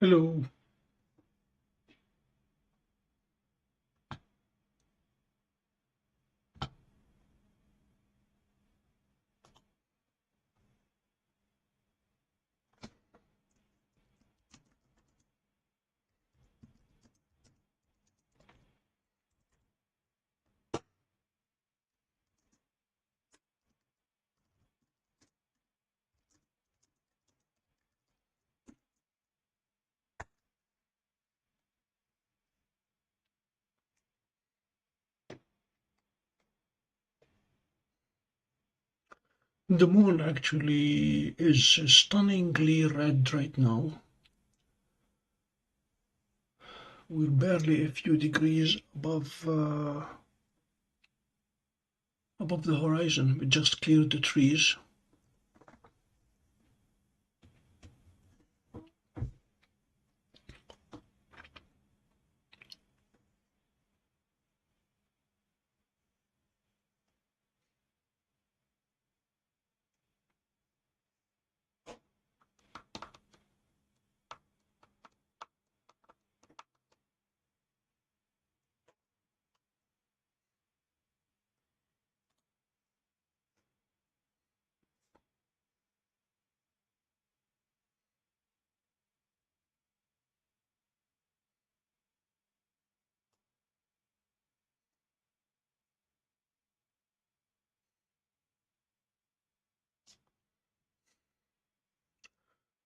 Hello. The moon actually is stunningly red right now. We're barely a few degrees above the horizon. We just cleared the trees.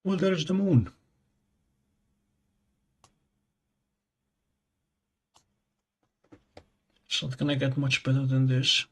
Well, there's the moon. It's not gonna get much better than this.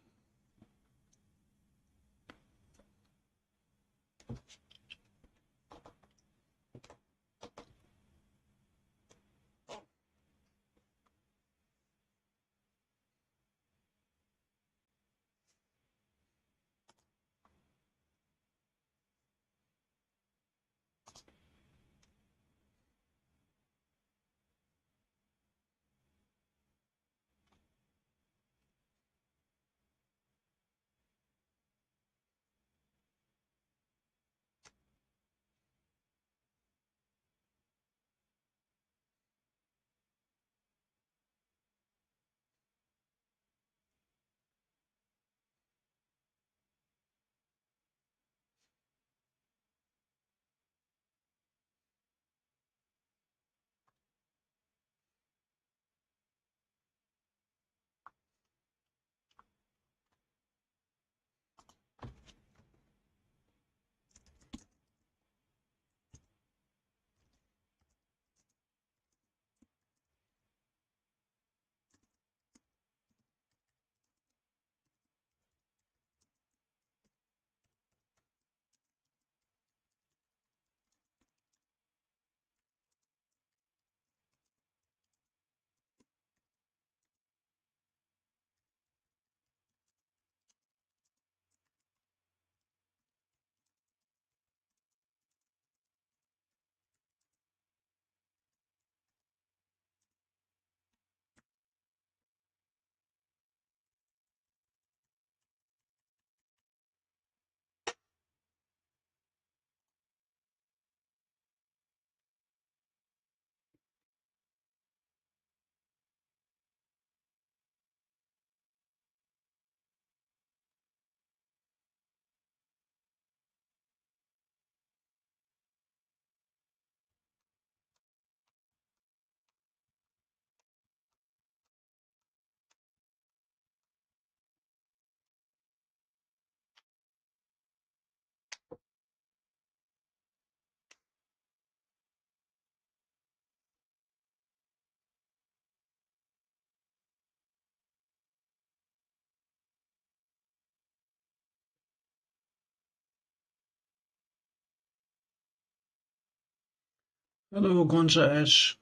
Hello, Gonza S.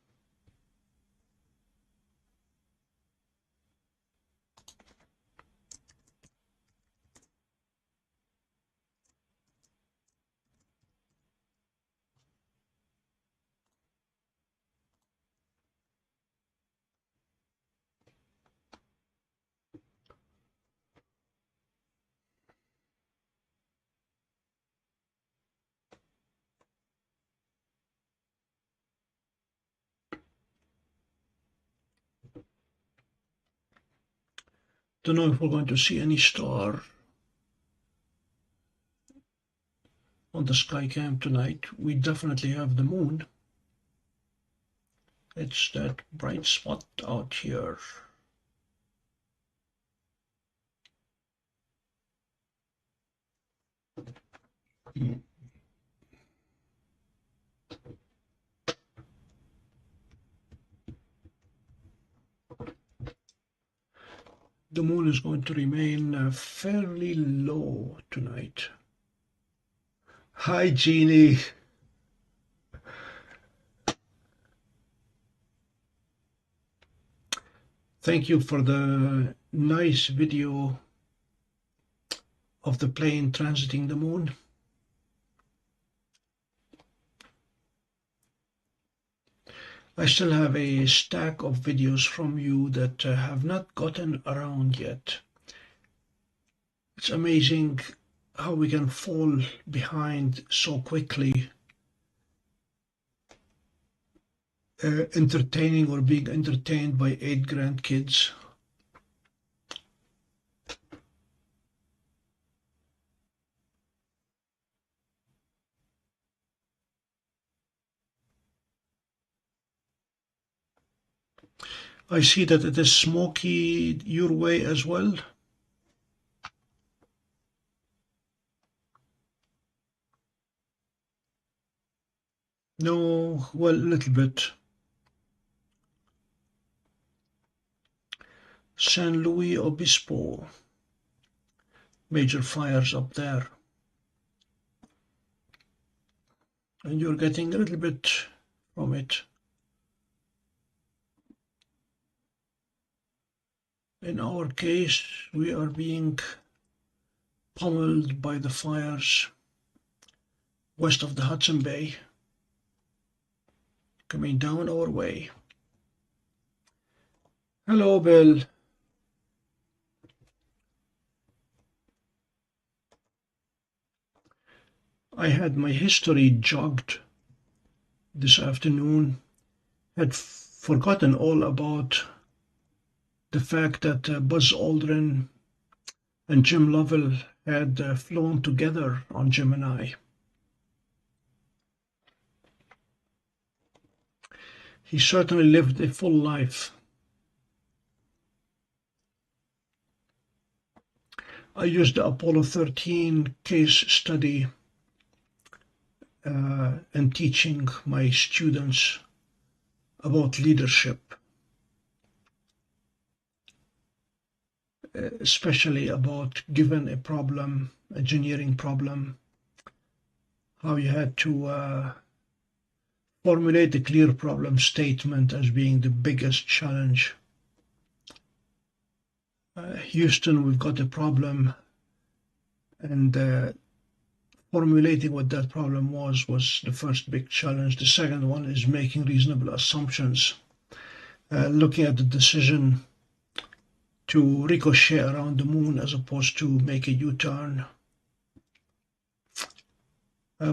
Don't know if we're going to see any star on the sky cam tonight. We definitely have the moon. It's that bright spot out here. The moon is going to remain fairly low tonight. Hi, Jeannie. Thank you for the nice video of the plane transiting the moon. I still have a stack of videos from you that have not gotten around yet. It's amazing how we can fall behind so quickly, entertaining or being entertained by 8 grandkids. I see that it is smoky your way as well. No, well, a little bit. San Luis Obispo, major fires up there. And you're getting a little bit from it. In our case, we are being pummeled by the fires west of the Hudson Bay, coming down our way. Hello, Bill. I had my history jogged this afternoon. Had forgotten all about the fact that Buzz Aldrin and Jim Lovell had flown together on Gemini. He certainly lived a full life. I used the Apollo 13 case study in teaching my students about leadership, especially about given a problem, engineering problem, how you had to formulate a clear problem statement as being the biggest challenge. Houston, we've got a problem, and formulating what that problem was the first big challenge. The second one is making reasonable assumptions, looking at the decision to ricochet around the moon as opposed to make a U-turn.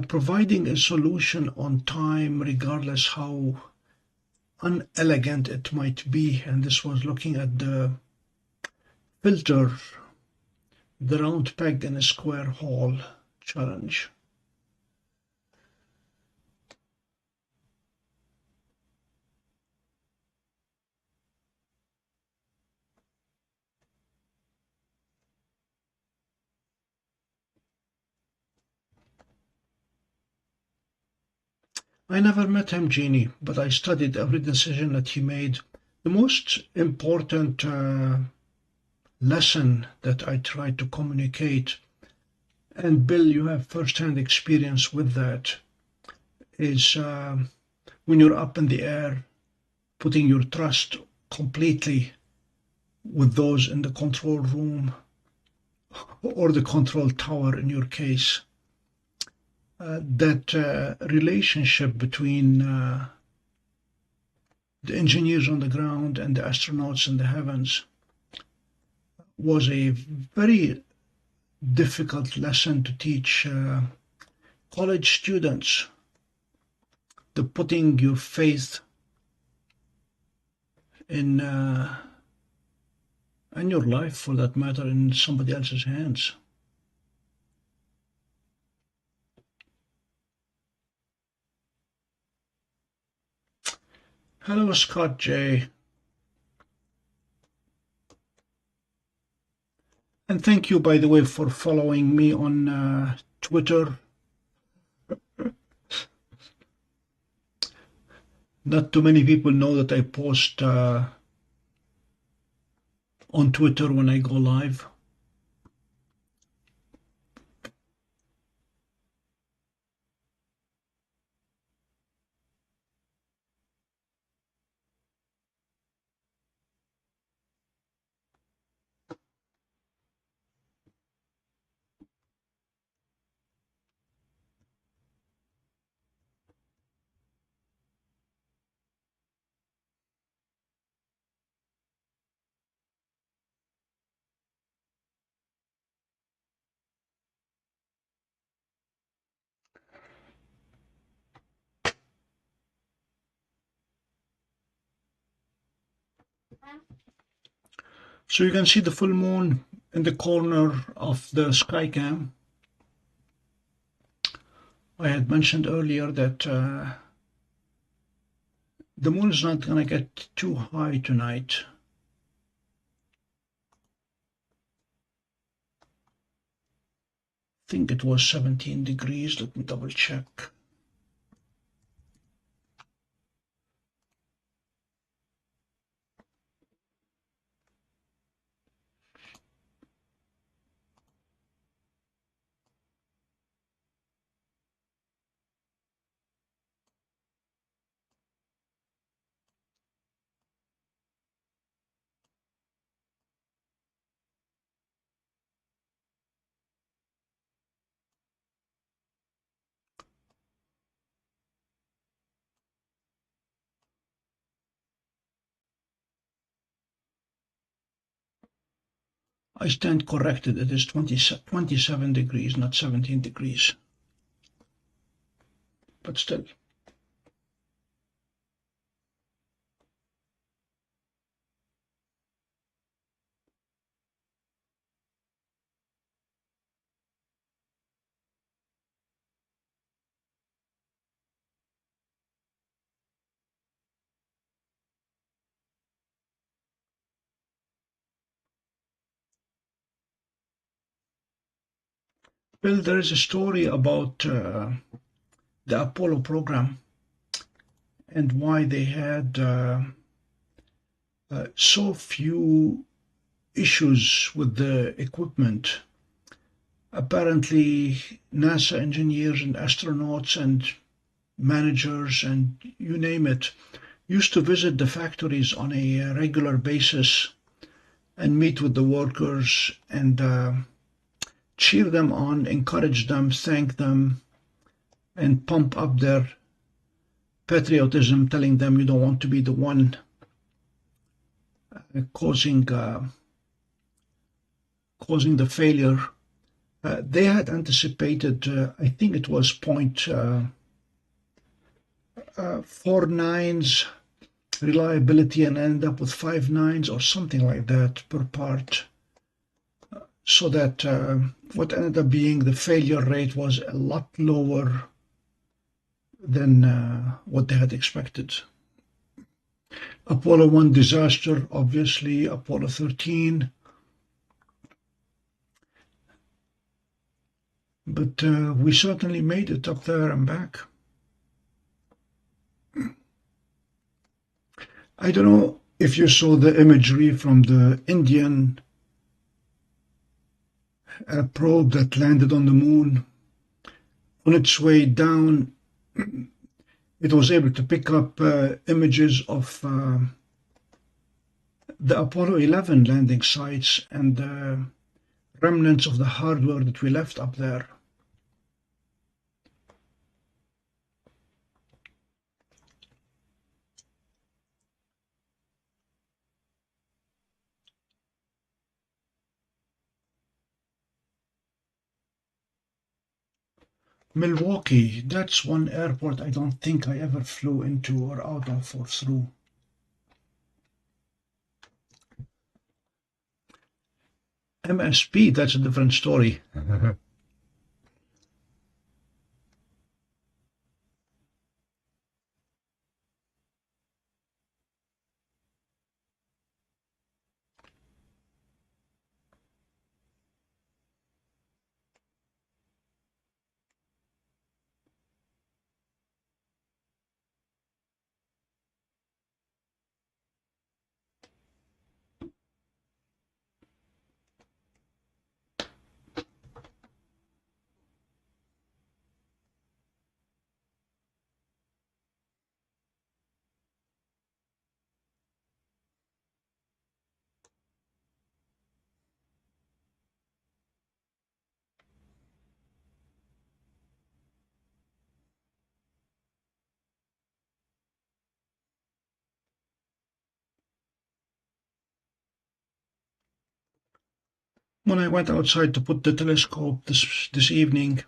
Providing a solution on time, regardless how unelegant it might be. And this was looking at the filter, the round peg in a square hole challenge. I never met him, Jeannie, but I studied every decision that he made. The most important lesson that I tried to communicate, and Bill, you have first-hand experience with that, is when you're up in the air, putting your trust completely with those in the control room or the control tower in your case. That relationship between the engineers on the ground and the astronauts in the heavens was a very difficult lesson to teach college students. The putting your faith in and your life, for that matter, in somebody else's hands. Hello, Scott J. And thank you, by the way, for following me on Twitter. Not too many people know that I post on Twitter when I go live. So you can see the full moon in the corner of the Skycam. I had mentioned earlier that the moon is not going to get too high tonight. I think it was 17 degrees. Let me double check. I stand corrected. It is 27 degrees, not 17 degrees. But still. Well, there is a story about the Apollo program and why they had so few issues with the equipment. Apparently, NASA engineers and astronauts and managers and you name it used to visit the factories on a regular basis and meet with the workers and cheer them on, encourage them, thank them, and pump up their patriotism, telling them you don't want to be the one causing the failure. They had anticipated, I think it was 0.49's reliability and ended up with 5.9s or something like that per part. So that what ended up being the failure rate was a lot lower than what they had expected. Apollo 1 disaster, obviously, Apollo 13. But we certainly made it up there and back. I don't know if you saw the imagery from the Indian probe that landed on the moon. On its way down, it was able to pick up images of the Apollo 11 landing sites and the remnants of the hardware that we left up there. Milwaukee, that's one airport I don't think I ever flew into or out of or through. MSP, that's a different story. When I went outside to put the telescope this evening,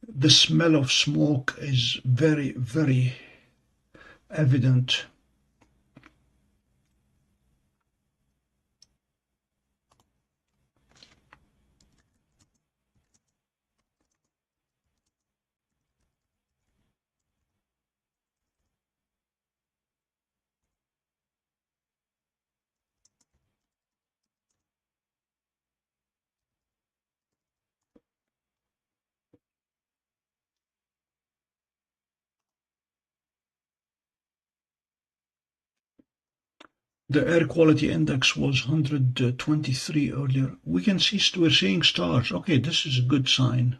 the smell of smoke is very, very evident. The air quality index was 123 earlier. We're seeing stars. Okay, this is a good sign.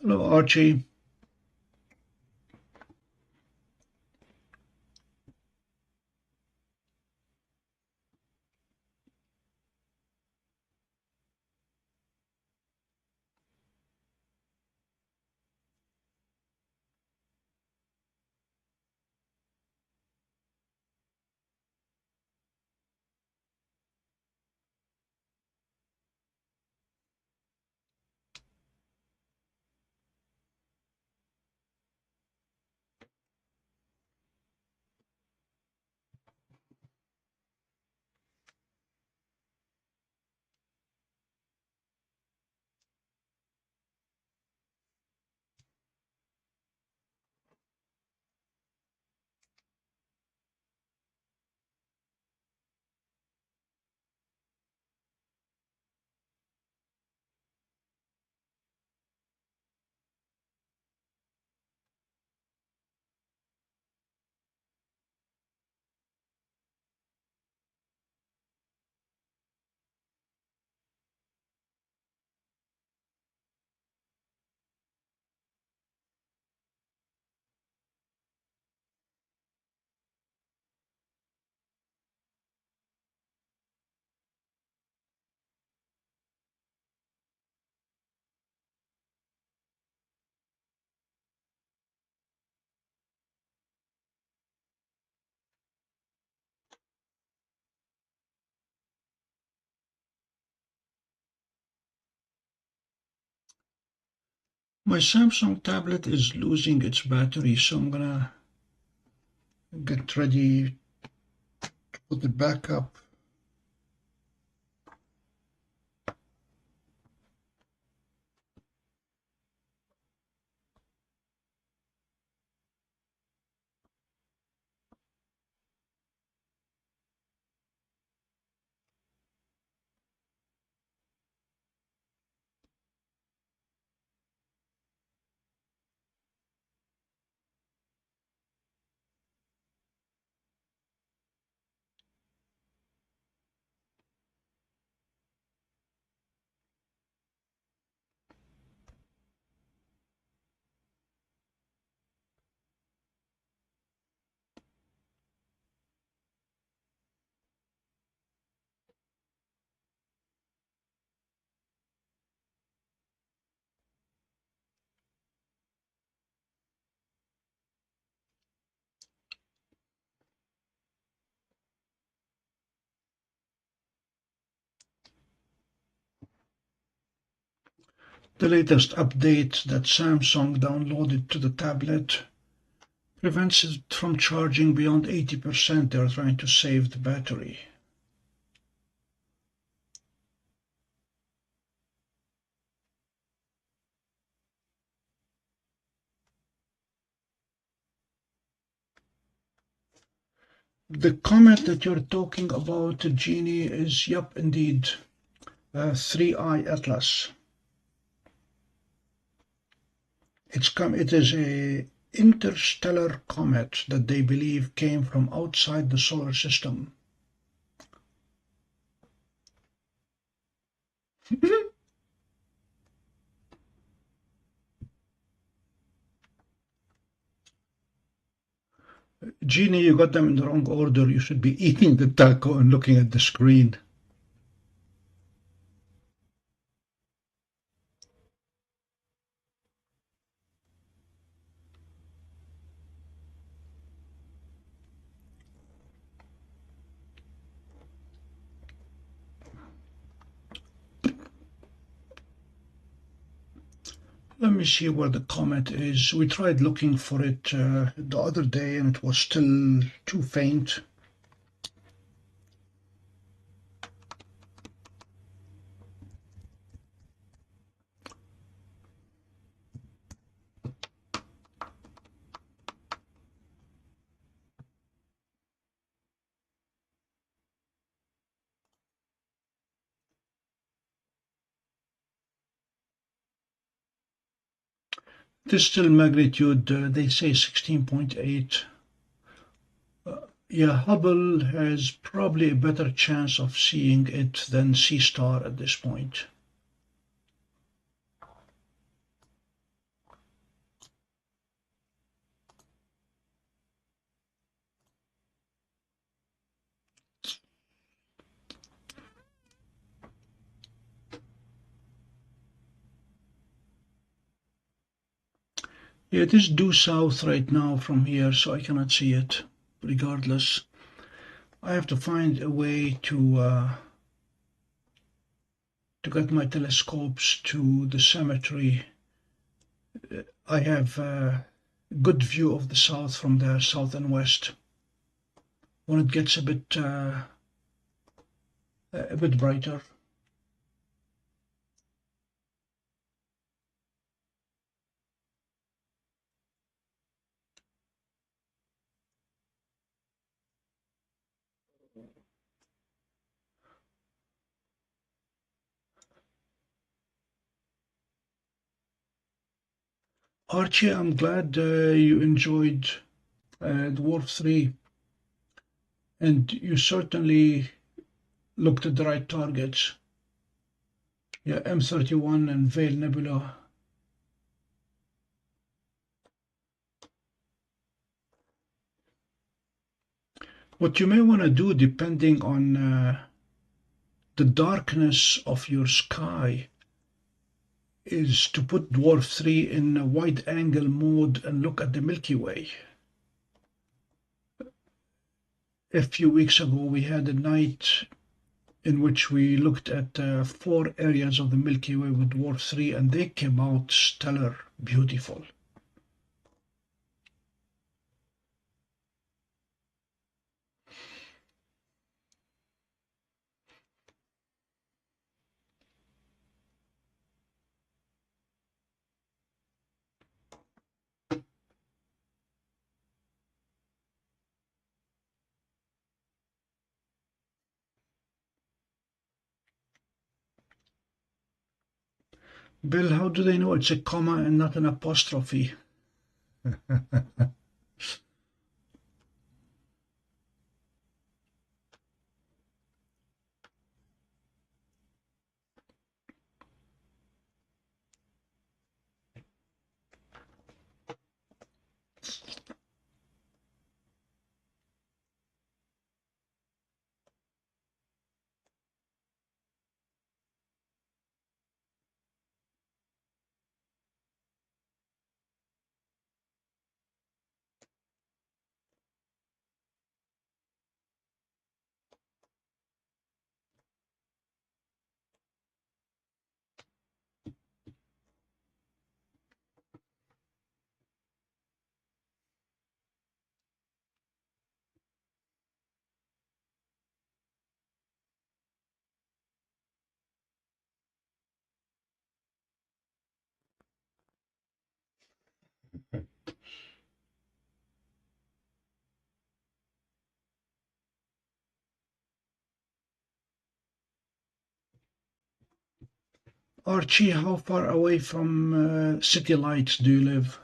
Hello, Archie. My Samsung tablet is losing its battery, so I'm gonna get ready to put it back up. The latest update that Samsung downloaded to the tablet prevents it from charging beyond 80%. They're trying to save the battery. The comet that you're talking about, Jeannie, is, yep, indeed, 3I Atlas. It is a interstellar comet that they believe came from outside the solar system. Jeannie, you got them in the wrong order. You should be eating the taco and looking at the screen. Let me see where the comet is. We tried looking for it the other day and it was still too faint. It is still magnitude, they say 16.8. Yeah, Hubble has probably a better chance of seeing it than Seestar at this point. Yeah, it is due south right now from here, so I cannot see it. Regardless, I have to find a way to get my telescopes to the cemetery. I have a good view of the south from there, south and west. When it gets a bit brighter. Archie, I'm glad you enjoyed Dwarf 3, and you certainly looked at the right targets. Yeah, M31 and Veil Nebula. What you may want to do, depending on the darkness of your sky, is to put Dwarf 3 in a wide angle mode and look at the Milky Way. A few weeks ago we had a night in which we looked at 4 areas of the Milky Way with Dwarf 3 and they came out stellar, beautiful. Bill, how do they know it's a comma and not an apostrophe? Archie, how far away from city lights do you live?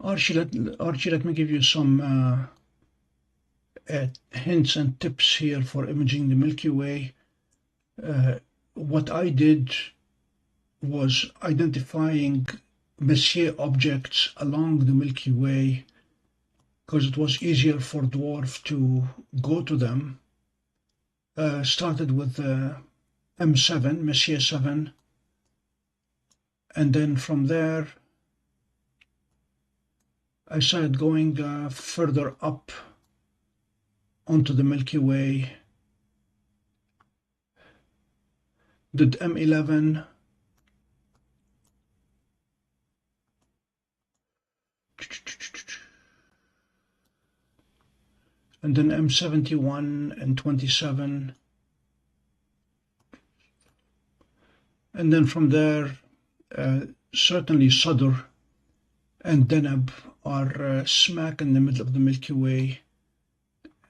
Archie, let me give you some hints and tips here for imaging the Milky Way. What I did was identifying Messier objects along the Milky Way because it was easier for dwarf to go to them. Started with M7, Messier 7, and then from there I started going further up onto the Milky Way. Did M11, and then M71 and 27, and then from there certainly Sadr and Deneb are smack in the middle of the Milky Way,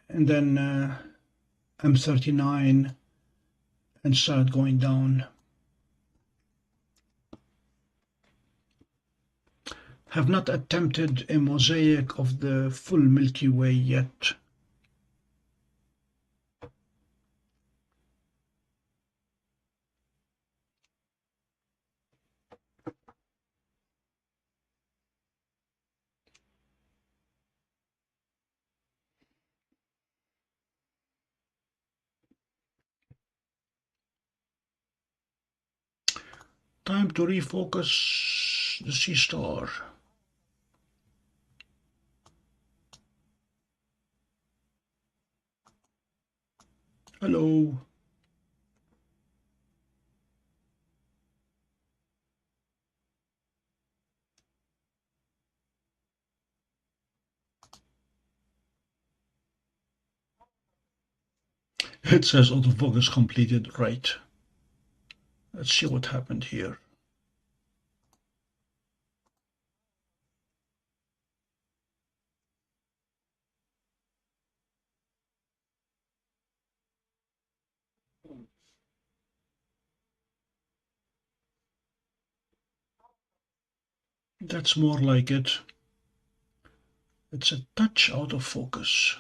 and then M39, and start going down. Have not attempted a mosaic of the full Milky Way yet. Time to refocus the Seestar. Hello. It says autofocus completed, right. Let's see what happened here. That's more like it. It's a touch out of focus.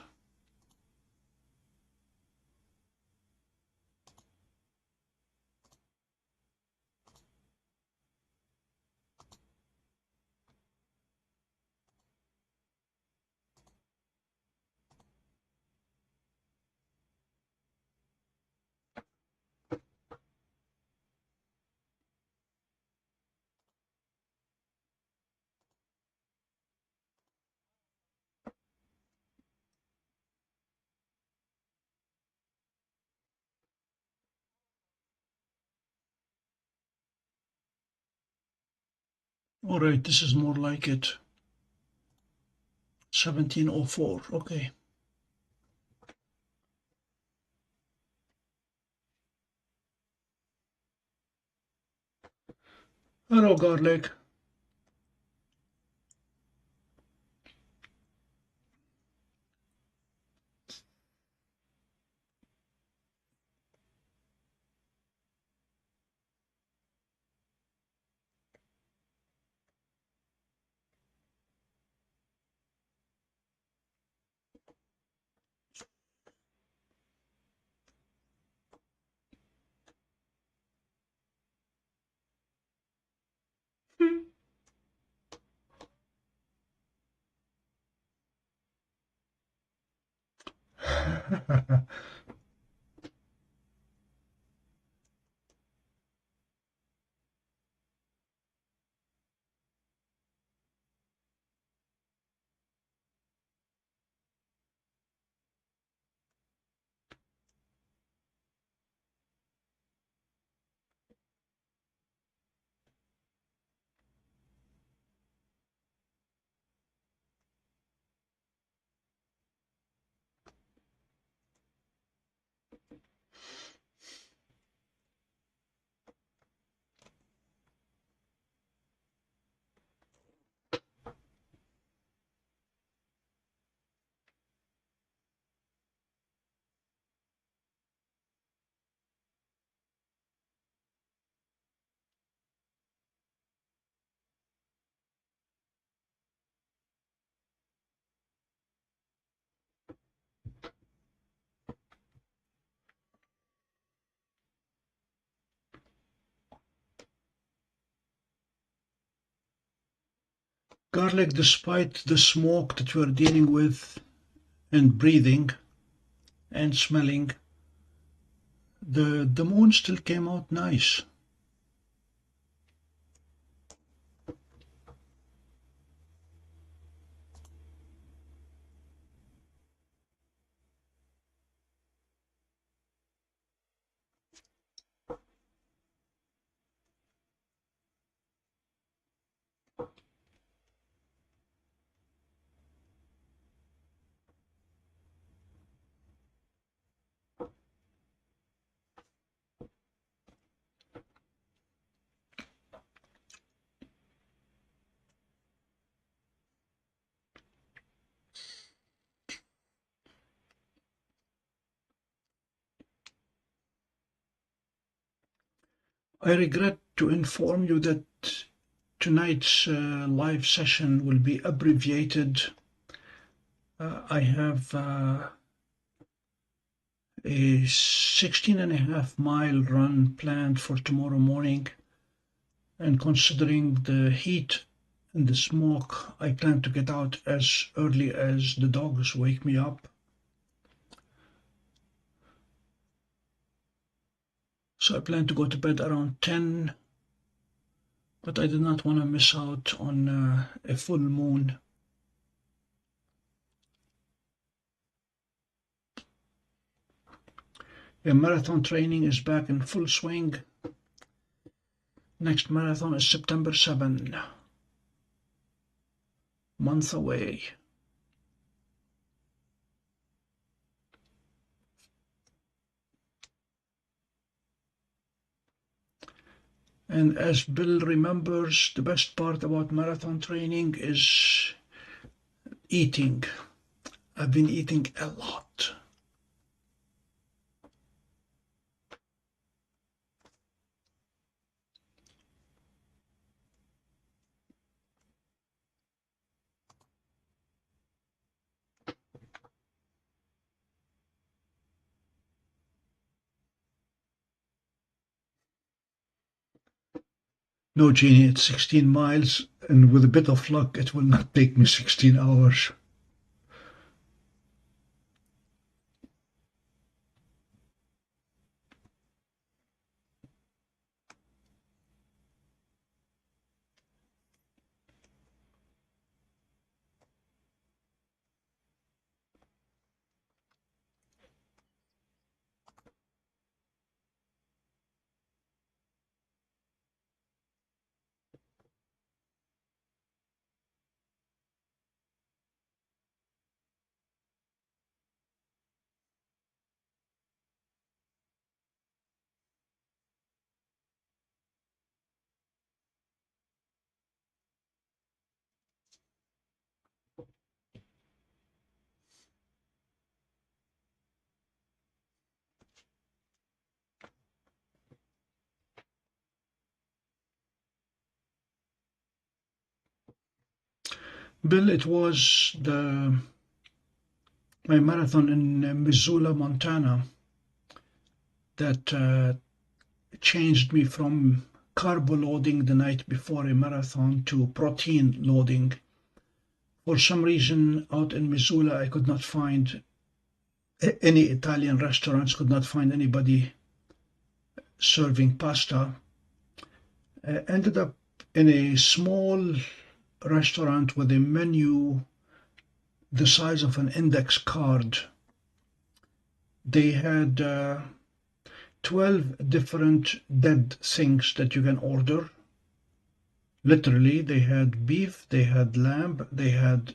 All right, this is more like it. 1704, okay. Hello, garlic. Garlic, despite the smoke that we're dealing with and breathing and smelling, the moon still came out nice. I regret to inform you that tonight's live session will be abbreviated. I have a 16.5 mile run planned for tomorrow morning, and considering the heat and the smoke, I plan to get out as early as the dogs wake me up. So I plan to go to bed around 10, but I did not want to miss out on a full moon. Marathon training is back in full swing. Next marathon is September 7, month away. And as Bill remembers, the best part about marathon training is eating. I've been eating a lot. No, Jeannie, it's 16 miles, and with a bit of luck, it will not take me 16 hours. Bill, it was my marathon in Missoula, Montana, that changed me from carbo loading the night before a marathon to protein loading. For some reason, out in Missoula, I could not find any Italian restaurants could not find anybody serving pasta. Ended up in a small restaurant with a menu the size of an index card. They had 12 different dead things that you can order. Literally, they had beef, they had lamb, they had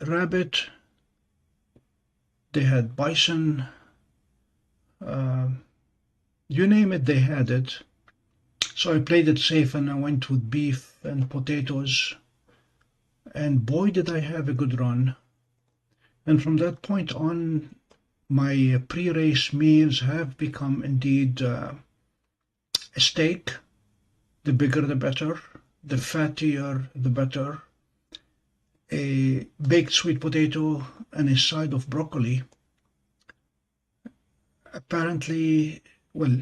rabbit, they had bison, you name it, they had it. So I played it safe and I went with beef and potatoes, and boy did I have a good run. And from that point on, my pre-race meals have become indeed a steak, the bigger the better, the fattier the better, a baked sweet potato and a side of broccoli. Apparently, well,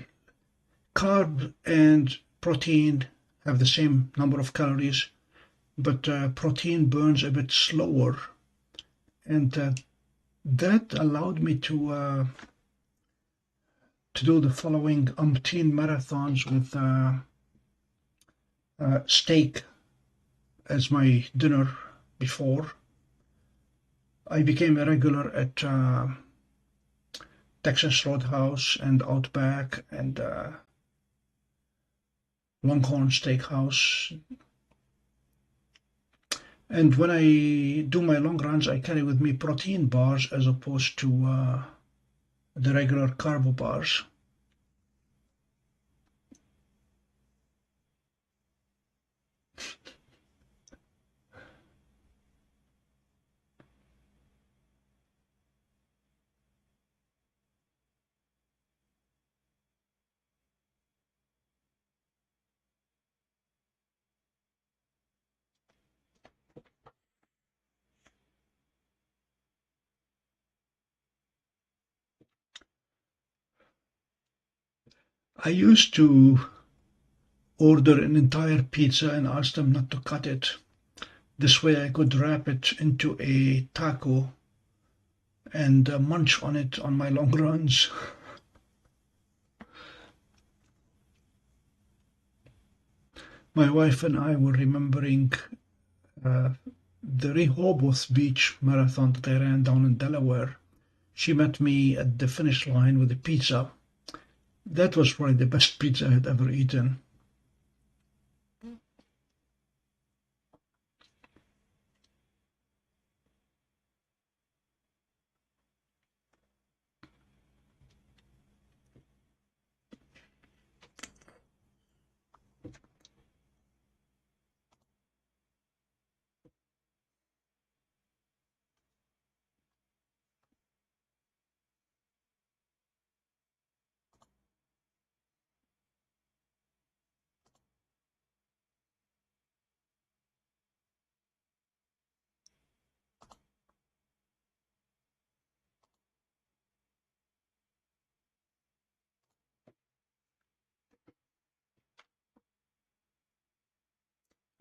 carb and protein have the same number of calories, but protein burns a bit slower, and that allowed me to do the following umpteen marathons with steak as my dinner before. I became a regular at Texas Roadhouse and Outback and Longhorn Steakhouse. And when I do my long runs, I carry with me protein bars as opposed to the regular carbo bars. I used to order an entire pizza and ask them not to cut it. This way I could wrap it into a taco and munch on it on my long runs. My wife and I were remembering the Rehoboth Beach marathon that I ran down in Delaware. She met me at the finish line with a pizza. That was probably the best pizza I had ever eaten.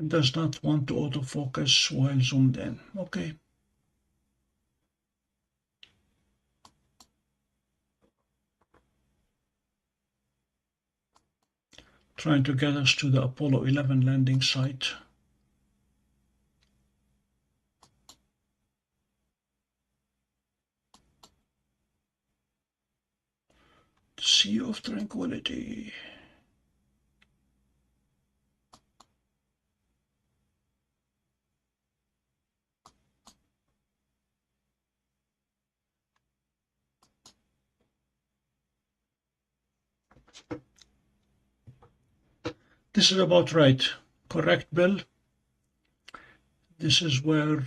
It does not want to autofocus while zoomed in. Okay. Trying to get us to the Apollo 11 landing site. Sea of Tranquility. This is about right. Correct, Bill? This is where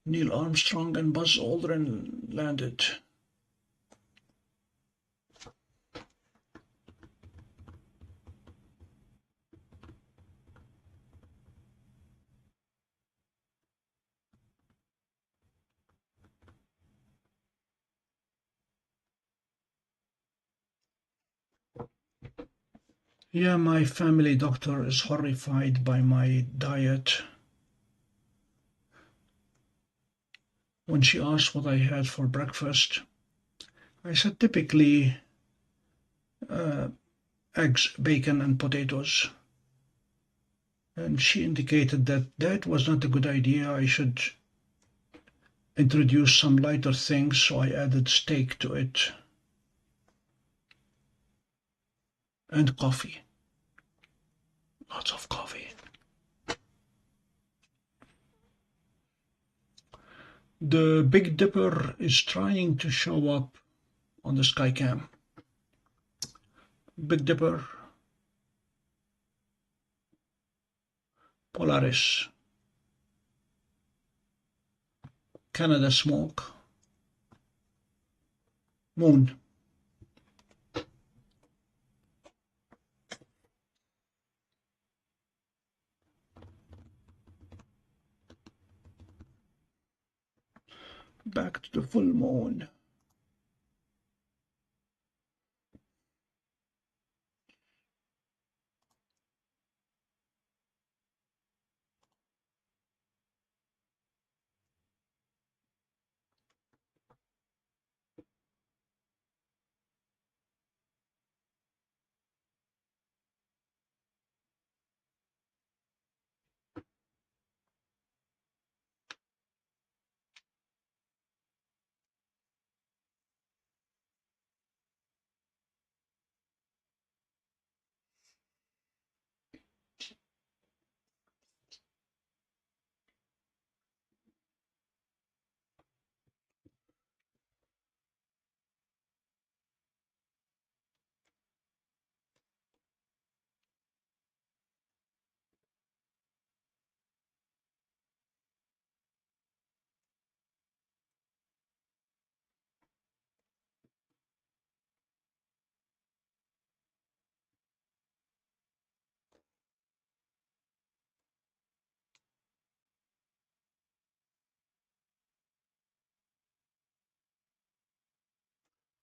Neil Armstrong and Buzz Aldrin landed. Yeah, my family doctor is horrified by my diet. when she asked what I had for breakfast, I said typically eggs, bacon, and potatoes. And she indicated that that was not a good idea. I should introduce some lighter things, so I added steak to it and coffee. Lots of coffee. The Big Dipper is trying to show up on the Skycam. Big Dipper, Polaris, Canada Smoke, Moon. Back to the full moon.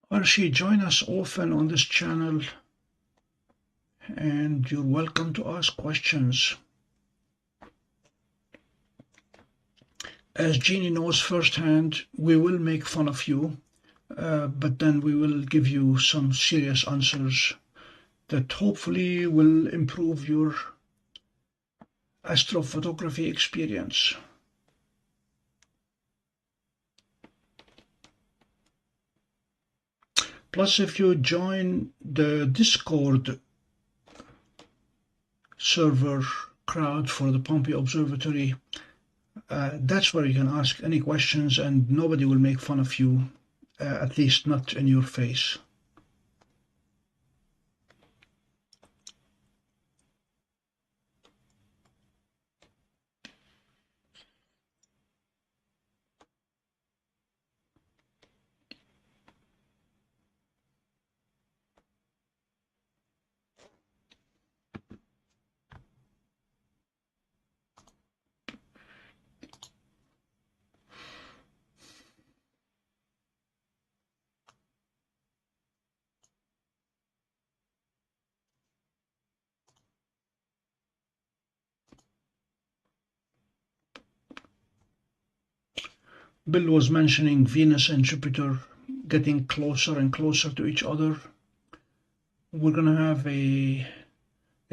Archie, join us often on this channel, and you're welcome to ask questions. As Jeannie knows firsthand, we will make fun of you, but then we will give you some serious answers that hopefully will improve your astrophotography experience. Plus, if you join the Discord server crowd for the Pompey Observatory, that's where you can ask any questions and nobody will make fun of you, at least not in your face. Bill was mentioning Venus and Jupiter getting closer and closer to each other. We're going to have a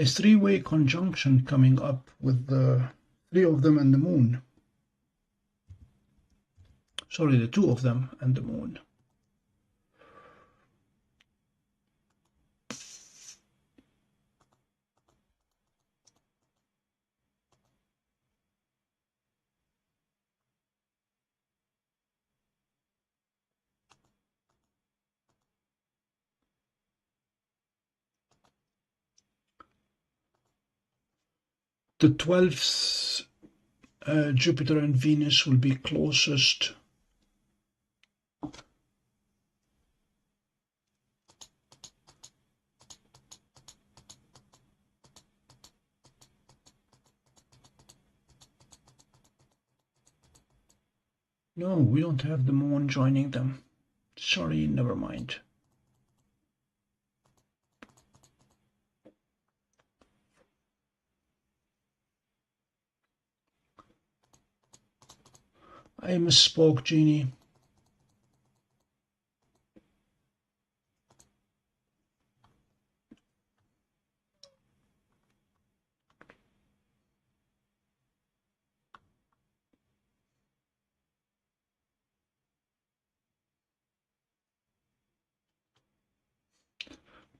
three-way conjunction coming up with the three of them and the moon. Sorry, the two of them and the moon. The 12th Jupiter and Venus will be closest. No, we don't have the moon joining them. Sorry, never mind. I misspoke, Jeannie.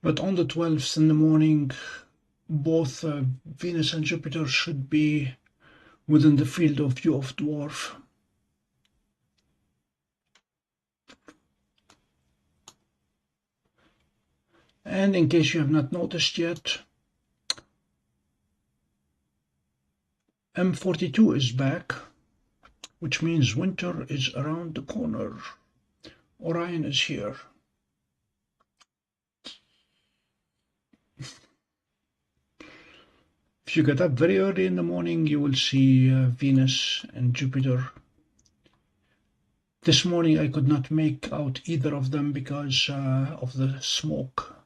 But on the 12th in the morning, both Venus and Jupiter should be within the field of view of dwarf. And in case you have not noticed yet, M42 is back, which means winter is around the corner. Orion is here. If you get up very early in the morning, you will see Venus and Jupiter. This morning I could not make out either of them because of the smoke.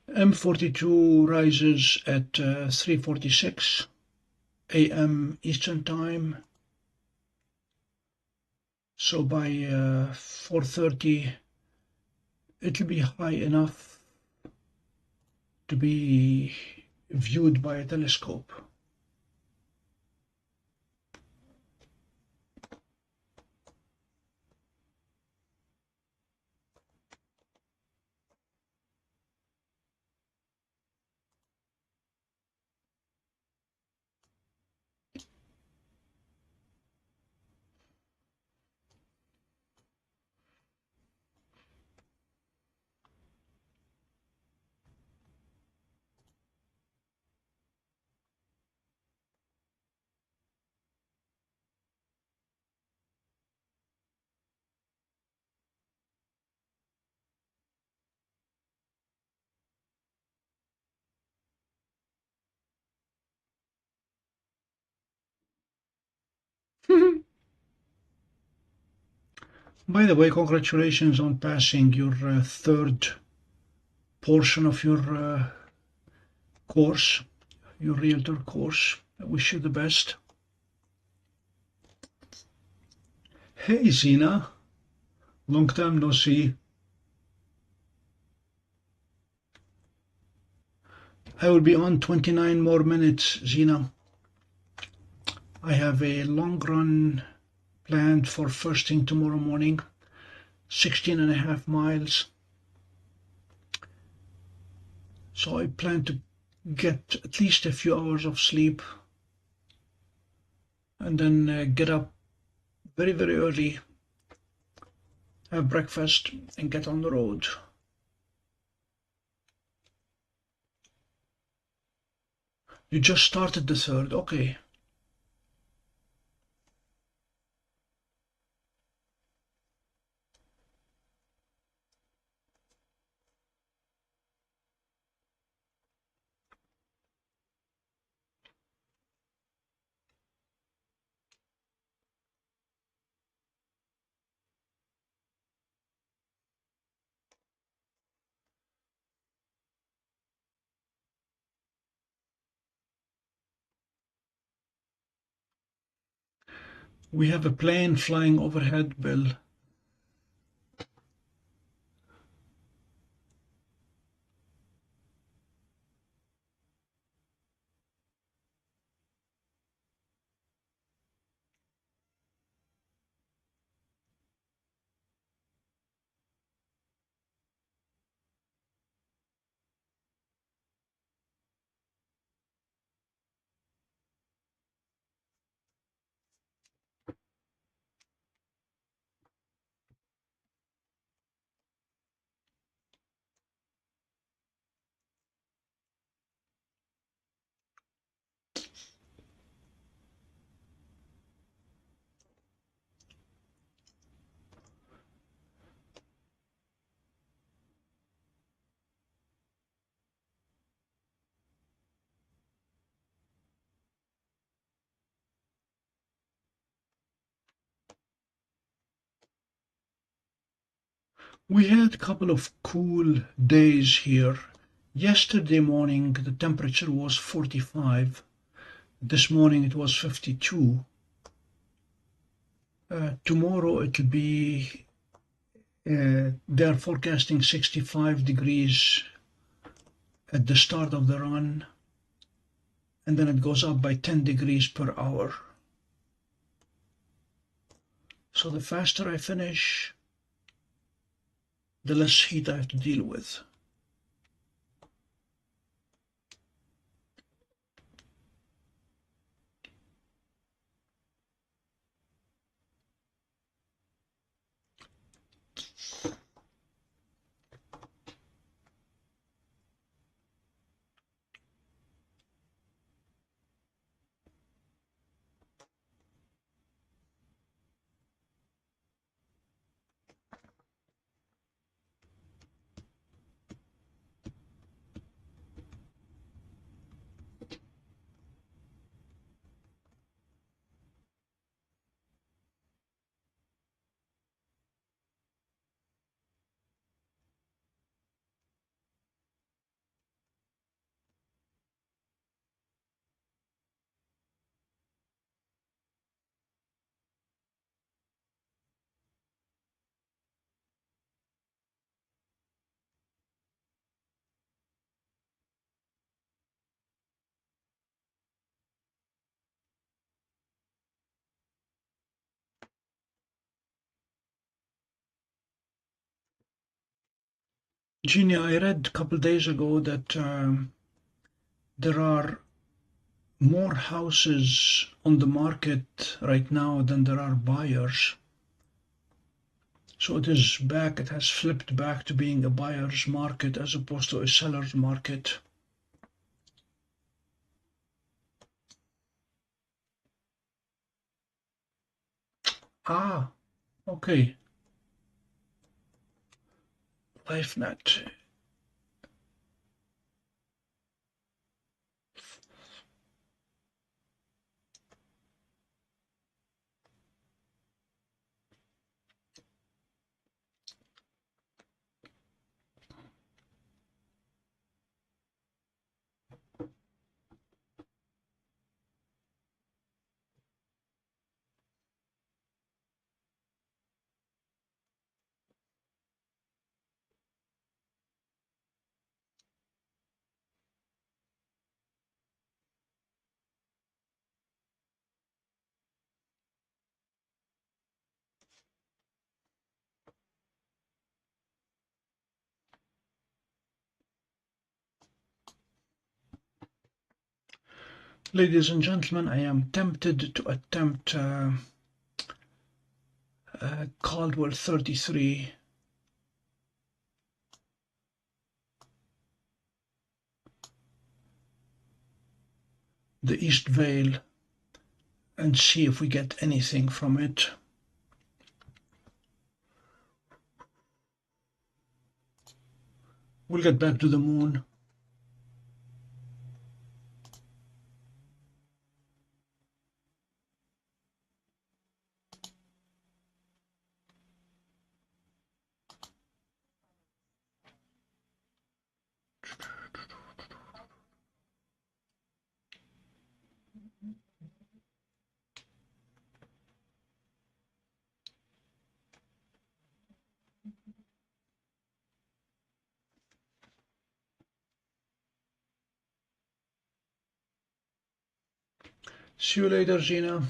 M42 rises at 3:46 a.m. Eastern Time. So by 4:30 it'll be high enough to be viewed by a telescope. By the way, congratulations on passing your third portion of your course, your realtor course. I wish you the best. Hey Zena, long time no see. I will be on 29 more minutes, Zena. I have a long run planned for first thing tomorrow morning, 16.5 miles. So I plan to get at least a few hours of sleep and then get up very, very early, have breakfast and get on the road. You just started the third, okay. We have a plane flying overhead, Bill. We had a couple of cool days here. Yesterday morning the temperature was 45. This morning it was 52. Tomorrow it'll be, they're forecasting 65 degrees at the start of the run, and then it goes up by 10 degrees per hour. So the faster I finish, the less heat I have to deal with. Jeannie, I read a couple days ago that there are more houses on the market right now than there are buyers. So it is back, it has flipped back to being a buyer's market as opposed to a seller's market. Ah, okay. LifeNet. Ladies and gentlemen, I am tempted to attempt Caldwell 33. The East Vale, and see if we get anything from it. We'll get back to the moon. See you later, Gina.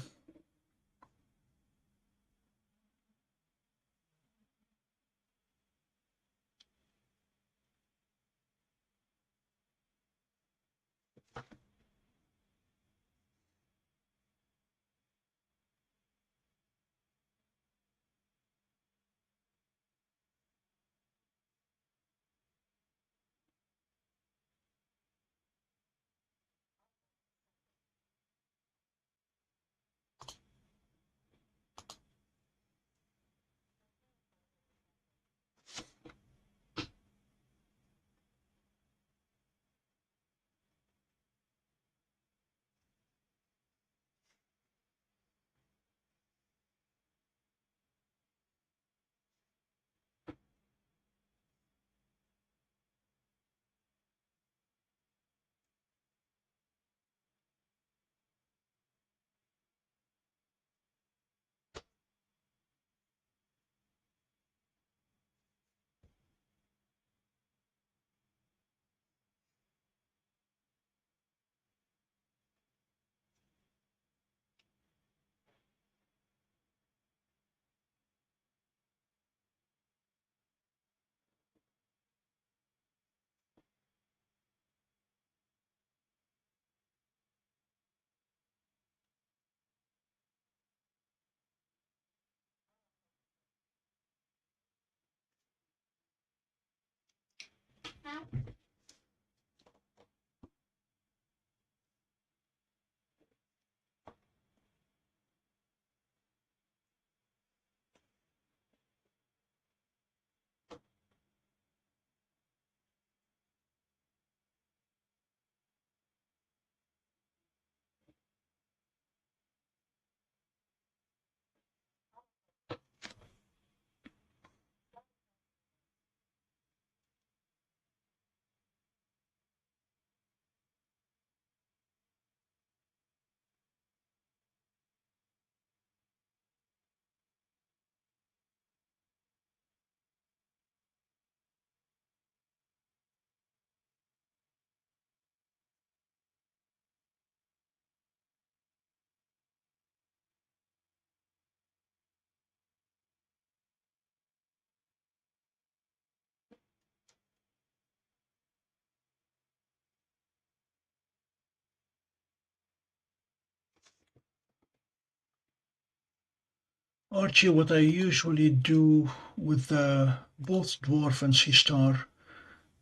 Archie, what I usually do with both dwarf and Seestar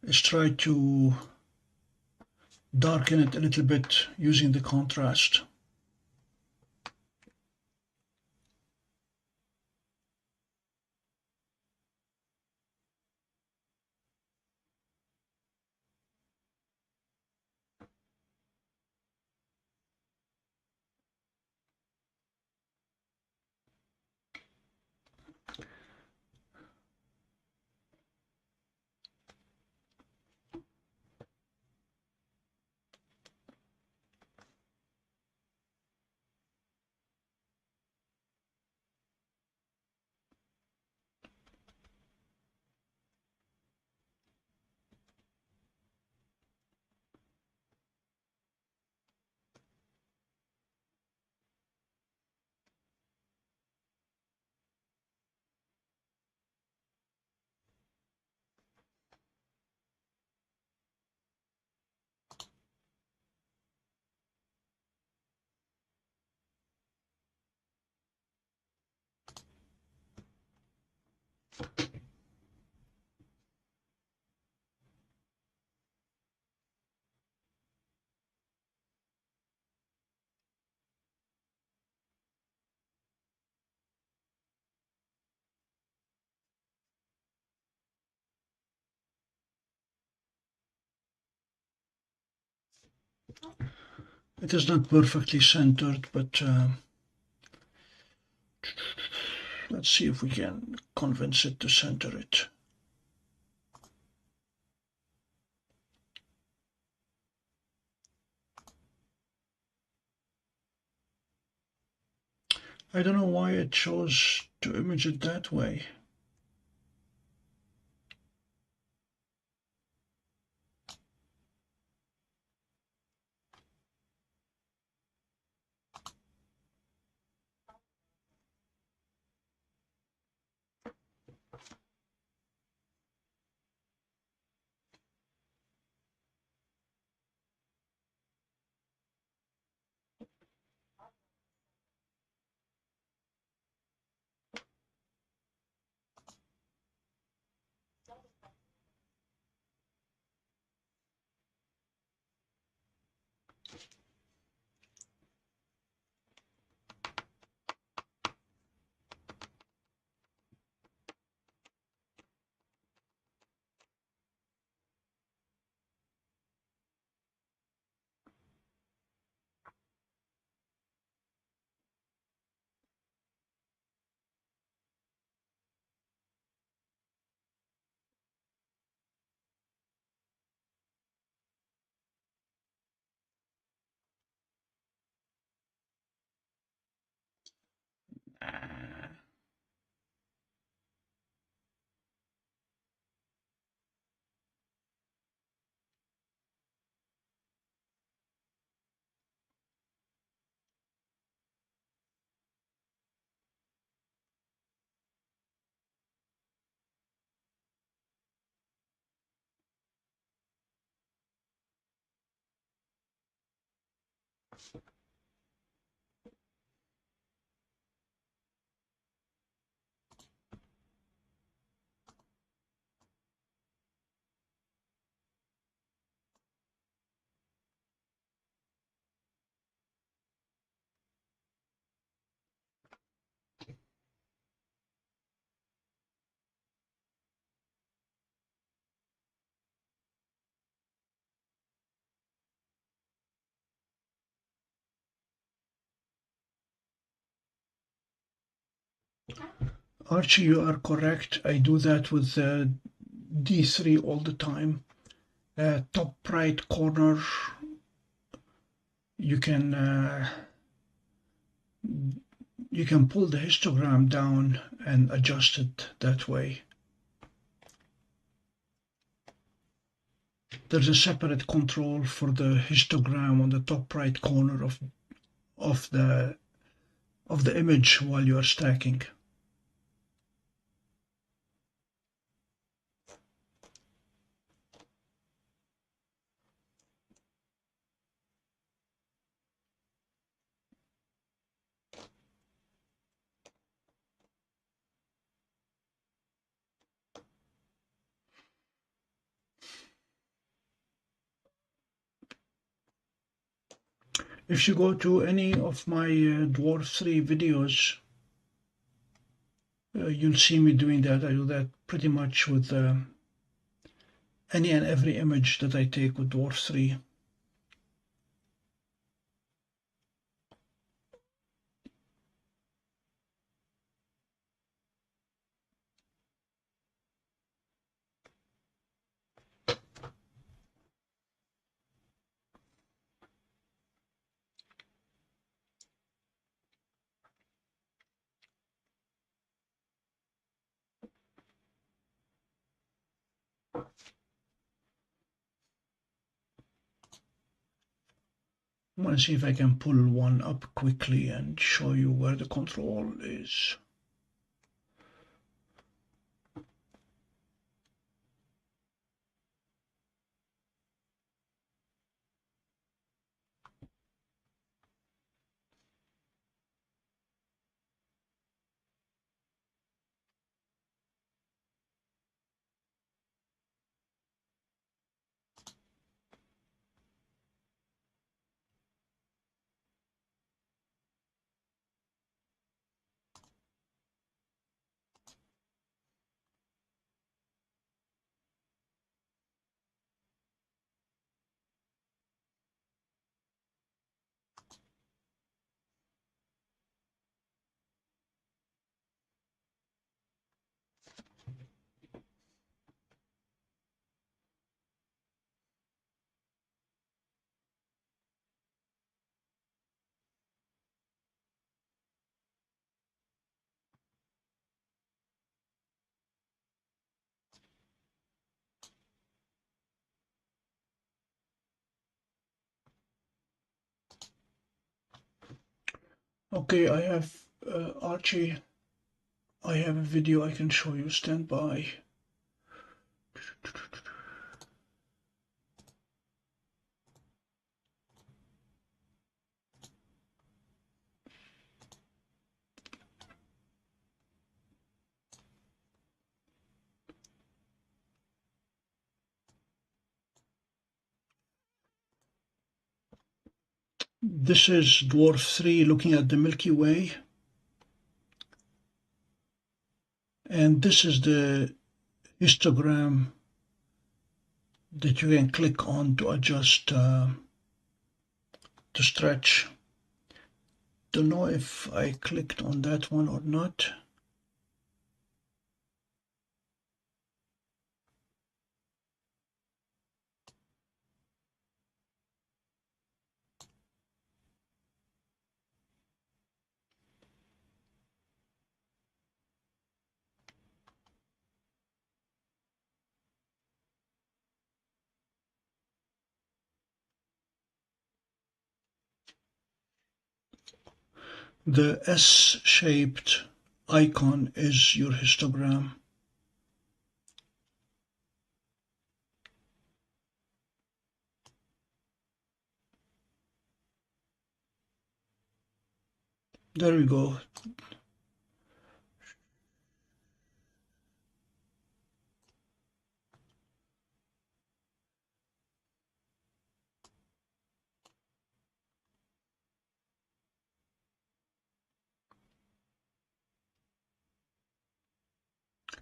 is try to darken it a little bit using the contrast. It is not perfectly centered, but let's see if we can convince it to center it. I don't know why it chose to image it that way. Archie, you are correct. I do that with D3 all the time. Top right corner, you can pull the histogram down and adjust it that way. There's a separate control for the histogram on the top right corner of the image while you are stacking. If you go to any of my Dwarf 3 videos, you'll see me doing that. I do that pretty much with any and every image that I take with Dwarf 3. I'm going to see if I can pull one up quickly and show you where the control is. Okay, I have Archie. I have a video I can show you. Stand by. This is Dwarf 3 looking at the Milky Way. And this is the histogram that you can click on to adjust, to stretch. Don't know if I clicked on that one or not. The S-shaped icon is your histogram. There we go.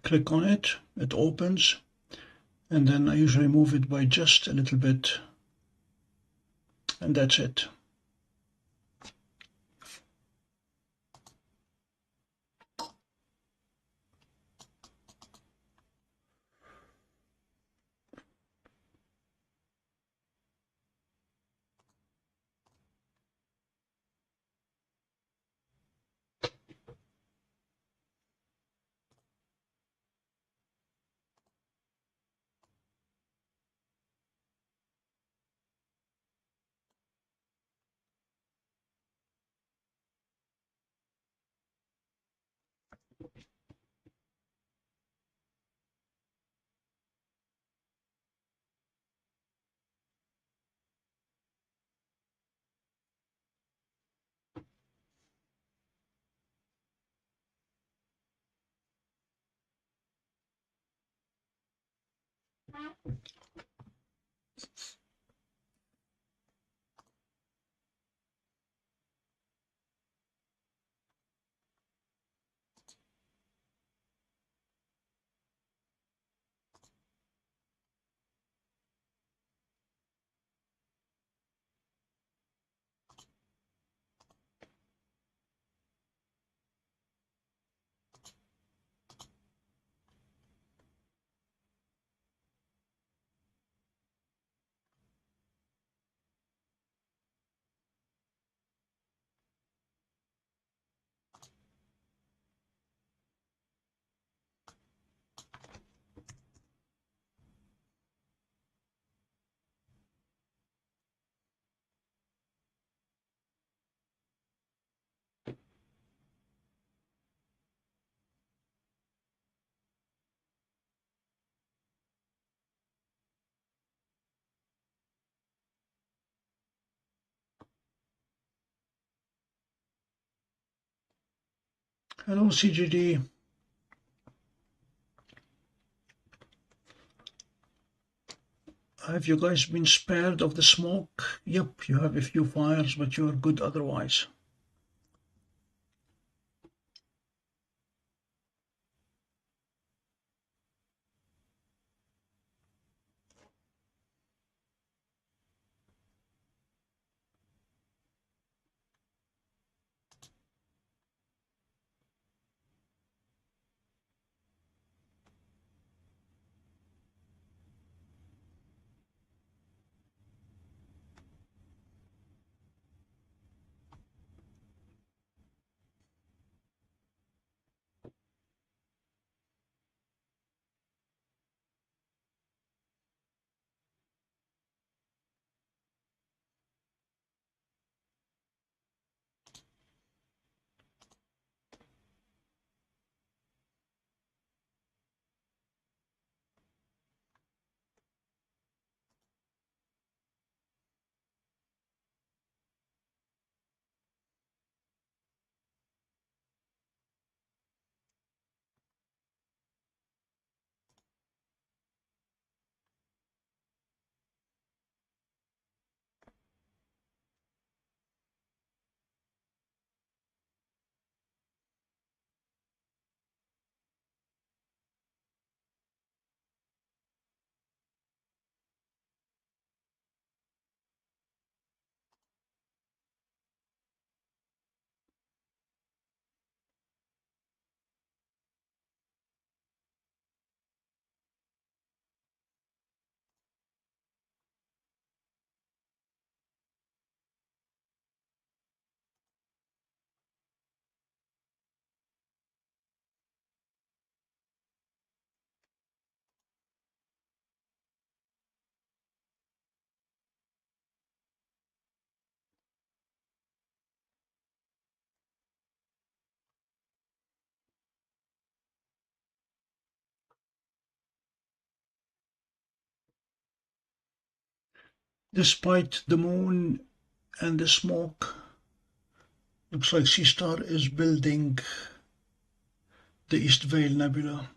Click on it, it opens, and then I usually move it by just a little bit, and that's it. Hello, CGD. Have you guys been spared of the smoke? Yep, you have a few fires, but you're good otherwise. Despite the moon and the smoke, looks like Seestar is building the East Vale Nebula.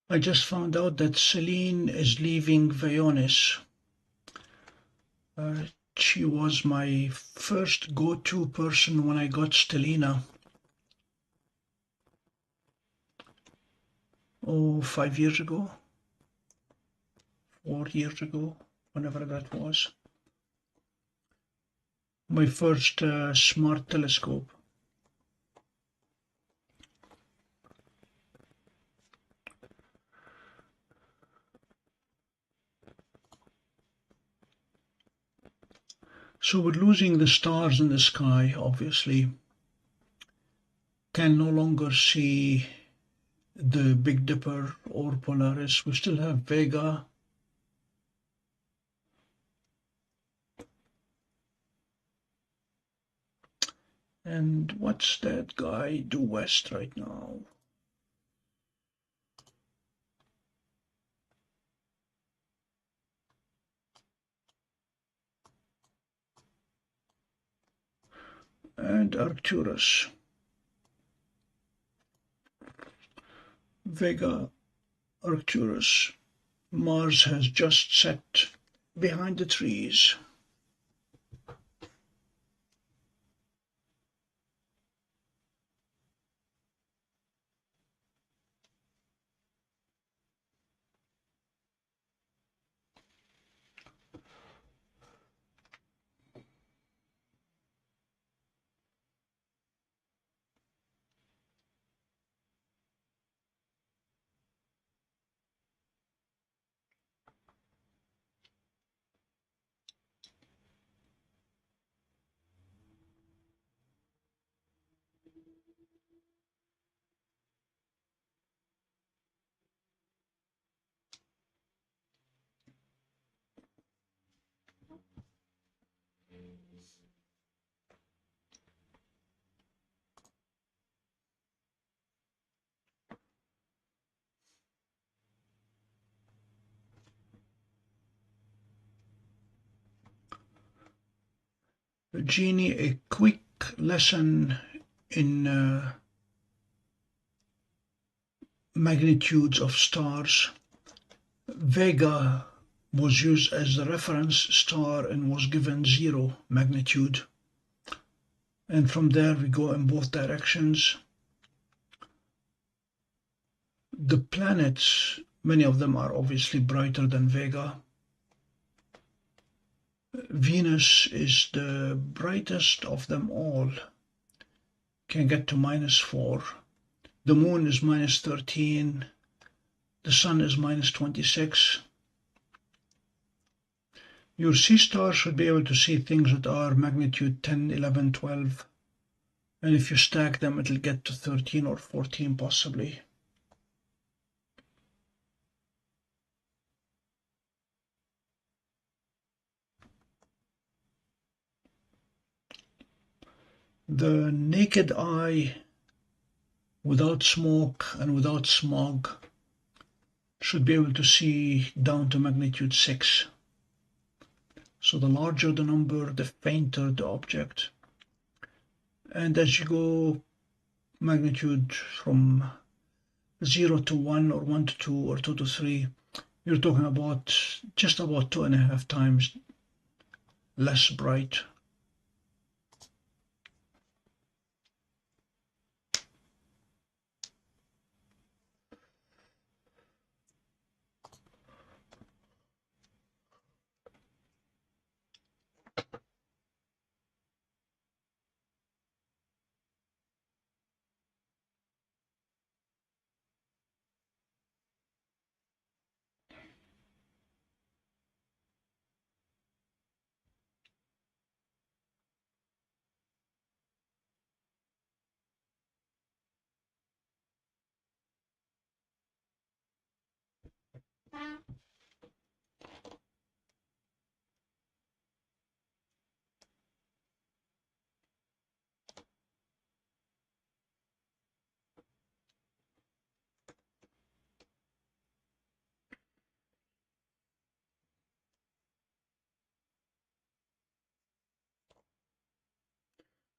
I just found out that Celine is leaving Vaonis. She was my first go-to person when I got Stellina. Oh, 5 years ago, 4 years ago, whenever that was. My first smart telescope. So we're losing the stars in the sky, obviously. Can no longer see the Big Dipper or Polaris. We still have Vega. And what's that guy due west right now? And Arcturus. Vega, Arcturus. Mars has just set behind the trees. Jeannie, a quick lesson in magnitudes of stars. Vega was used as the reference star and was given 0 magnitude. And from there we go in both directions. The planets, many of them are obviously brighter than Vega. Venus is the brightest of them all, can get to -4. The moon is -13. The sun is -26. Your Seestar should be able to see things that are magnitude 10, 11, 12. And if you stack them, it'll get to 13 or 14 possibly. The naked eye, without smoke and without smog, should be able to see down to magnitude 6. So the larger the number, the fainter the object. And as you go magnitude from 0 to 1 or 1 to 2 or 2 to 3, you're talking about just about 2.5 times less bright.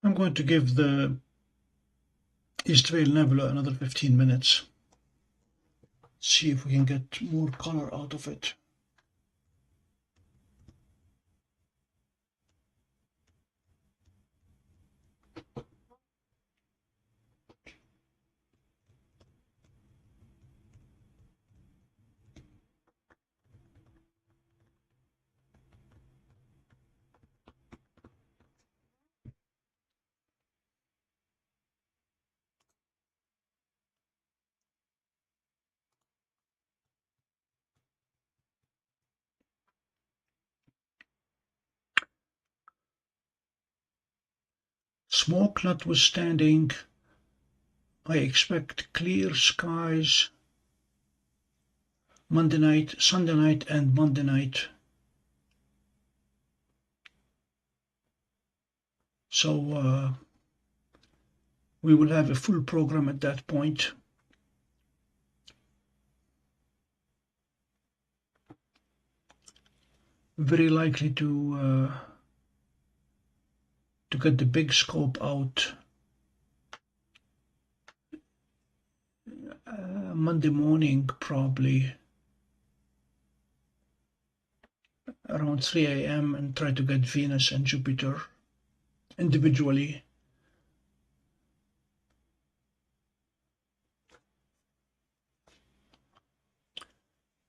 I'm going to give the East Vale Nebula another 15 minutes. See if we can get more color out of it. Smoke notwithstanding, I expect clear skies Monday night, Sunday night, and Monday night. So we will have a full program at that point. Very likely to get the big scope out Monday morning, probably around 3 a.m. and try to get Venus and Jupiter individually.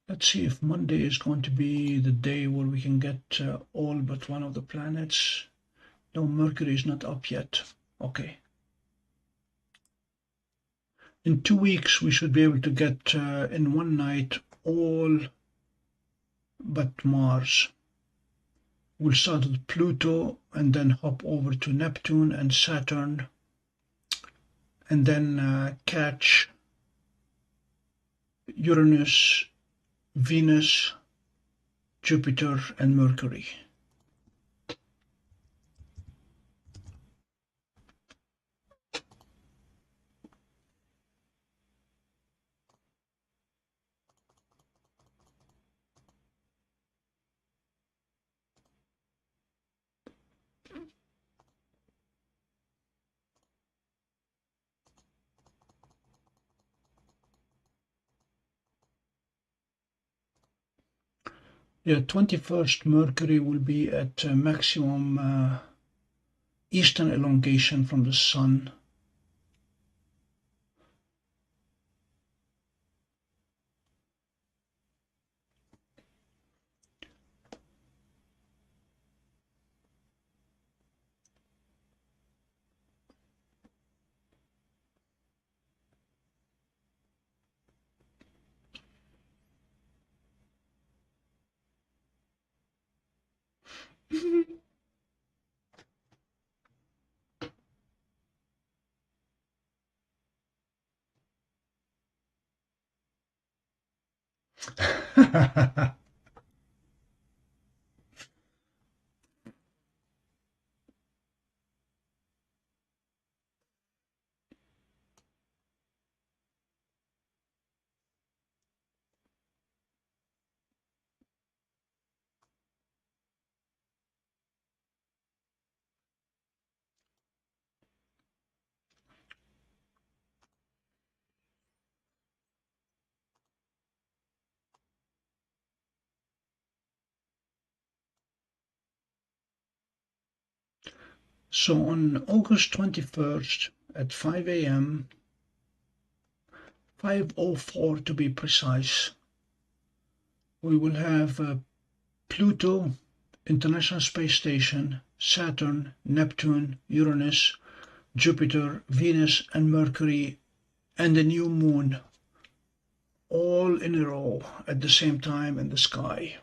Let's see if Monday is going to be the day where we can get all but one of the planets. No, Mercury is not up yet. Okay. In 2 weeks, we should be able to get in one night all but Mars. We'll start with Pluto and then hop over to Neptune and Saturn, and then catch Uranus, Venus, Jupiter, and Mercury. Yeah, 21st Mercury will be at maximum eastern elongation from the Sun. So on August 21st at 5 a.m., 5:04 to be precise, we will have Pluto, International Space Station, Saturn, Neptune, Uranus, Jupiter, Venus, and Mercury, and a new moon, all in a row at the same time in the sky.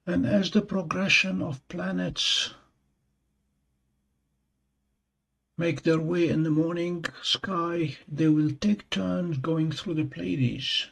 And as the progression of planets make their way in the morning sky, they will take turns going through the Pleiades.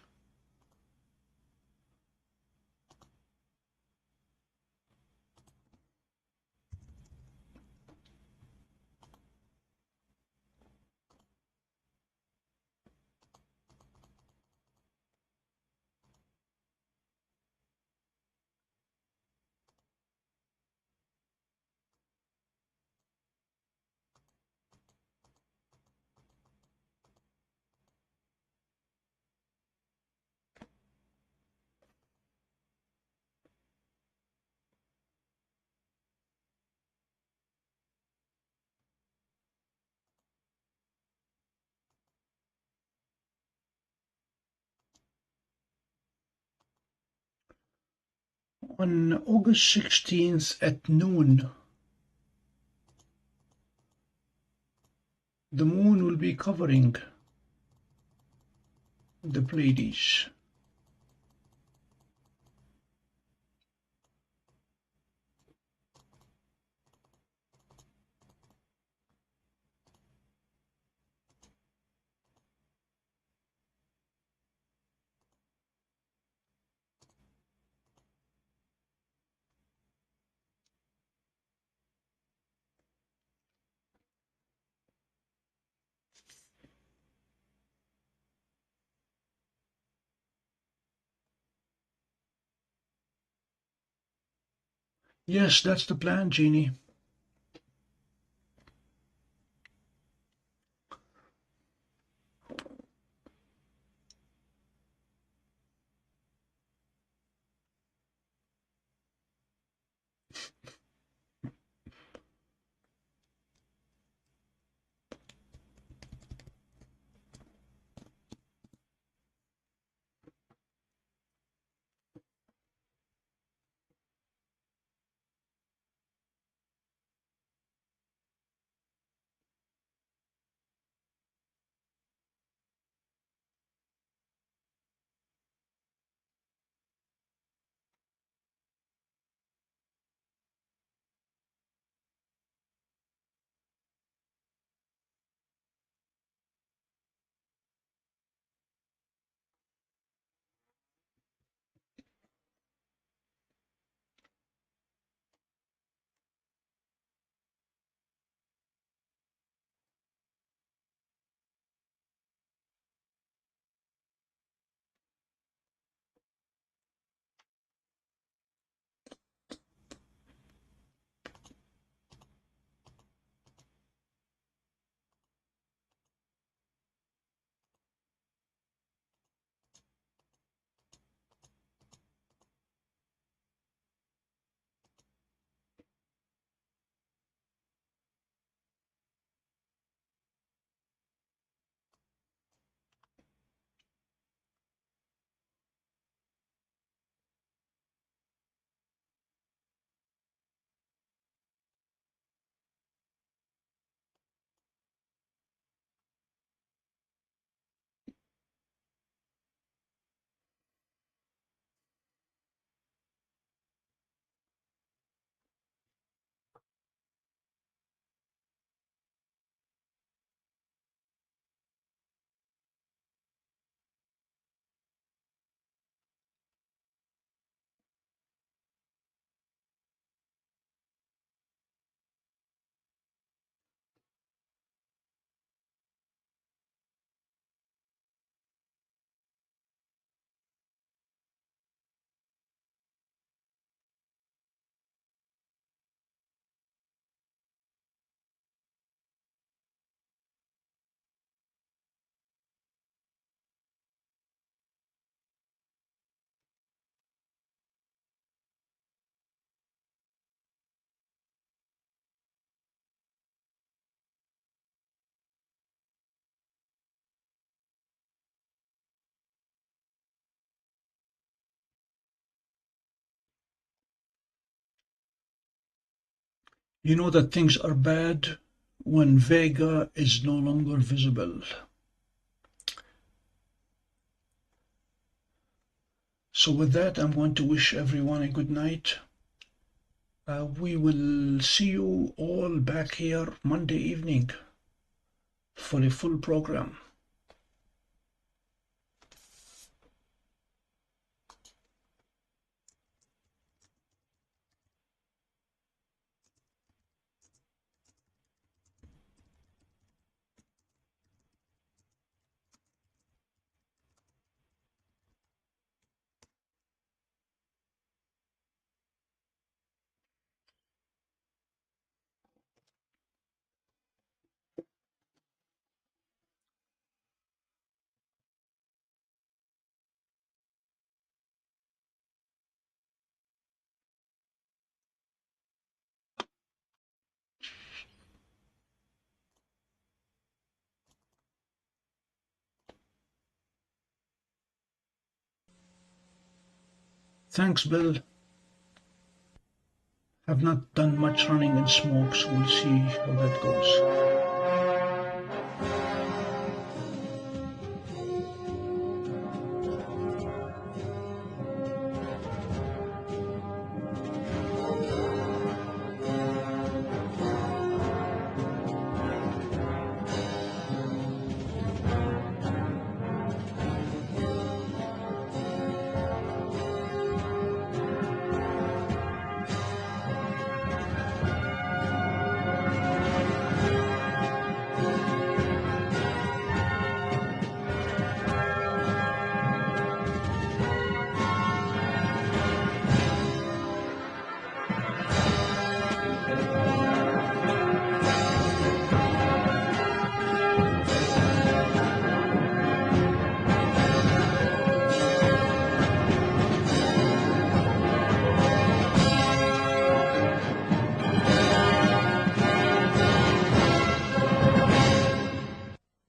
On August 16th at noon, the moon will be covering the Pleiades. Yes, that's the plan, Jeannie. You know that things are bad when Vega is no longer visible. So with that, I'm going to wish everyone a good night. We will see you all back here Monday evening for a full program. Thanks, Bill. Have not done much running in smoke, so we'll see how that goes.